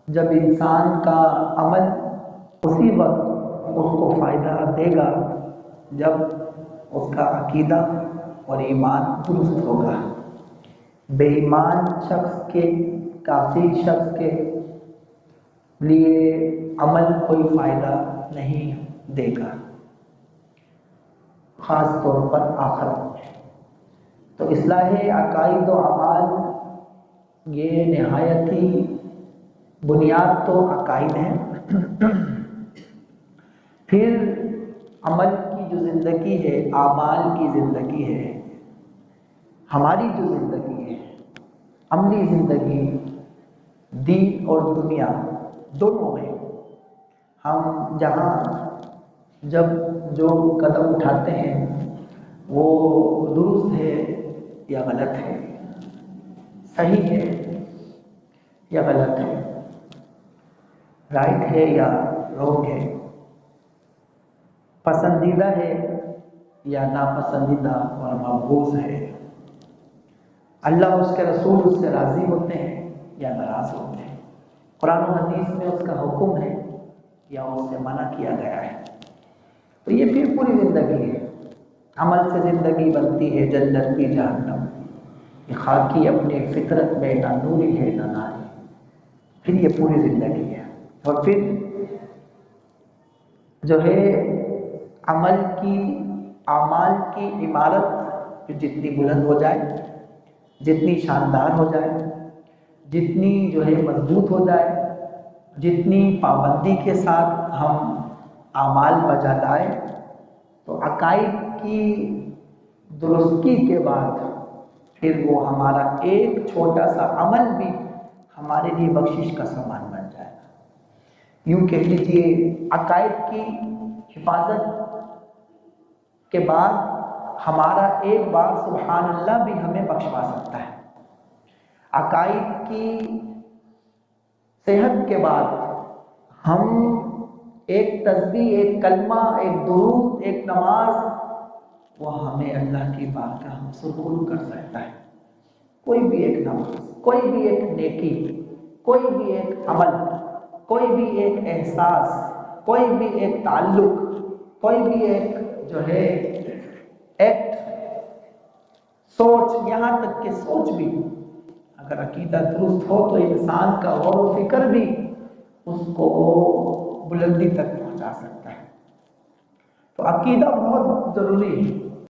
جب انسان کا عمل اسی وقت اس کو فائدہ دے گا جب اس کا عقیدہ اور ایمان درست ہوگا۔ بے ایمان شخص کے، کافر شخص کے لیے عمل کوئی فائدہ نہیں دے گا، خاص طور پر آخرت میں۔ تو اصلاح عقائد و اعمال یہ نہایت ہی بنیاد تو عقائد ہیں، پھر عمل کی جو زندگی ہے، اعمال کی زندگی ہے، ہماری جو زندگی ہے، عملی زندگی، دین اور دنیا دونوں میں ہم جہاں جب جو قدم اٹھاتے ہیں وہ درست ہے یا غلط ہے، صحیح ہے یا غلط ہے، رائٹ ہے یا رونگ ہے، پسندیدہ ہے یا ناپسندیدہ اور مقبوض ہے، اللہ اس کے رسول اس سے راضی ہوتے ہیں یا ناراض ہوتے ہیں، قرآن و حدیث میں اس کا حکم ہے یا اس سے منع کیا گیا ہے۔ تو یہ پھر پوری زندگی ہے، عمل سے زندگی بنتی ہے، جنت بھی جہنم، یہ خاکی اپنے فطرت میں نہ نوری ہے نہ ناری، پھر یہ پوری زندگی ہے۔ اور پھر جو ہے عمل کی، اعمال کی عمارت جتنی بلند ہو جائے، جتنی شاندار ہو جائے، جتنی جو ہے مضبوط ہو جائے، جتنی پابندی کے ساتھ ہم اعمال بجا لائیں، تو عقائد کی درستگی کے بعد پھر وہ ہمارا ایک چھوٹا سا عمل بھی ہمارے لیے بخشش کا سامان بن جائے گا۔ یوں کہہ لیجیے عقائد کی حفاظت کے بعد ہمارا ایک بار سبحان اللہ بھی ہمیں بخشوا سکتا ہے۔ عقائد کی صحت کے بعد ہم ایک تسبیح، ایک کلمہ، ایک درود، ایک نماز، وہ ہمیں اللہ کی بارگاہ میں سرخرو کر سکتا ہے۔ کوئی بھی ایک نماز، کوئی بھی ایک نیکی، کوئی بھی ایک عمل، کوئی بھی ایک احساس، کوئی بھی ایک تعلق، کوئی بھی ایک جو ہے ایکٹ، سوچ، یہاں تک کہ سوچ بھی اگر عقیدہ درست ہو تو انسان کا غور و فکر بھی اس کو بلندی تک پہنچا سکتا ہے۔ تو عقیدہ بہت ضروری ہے۔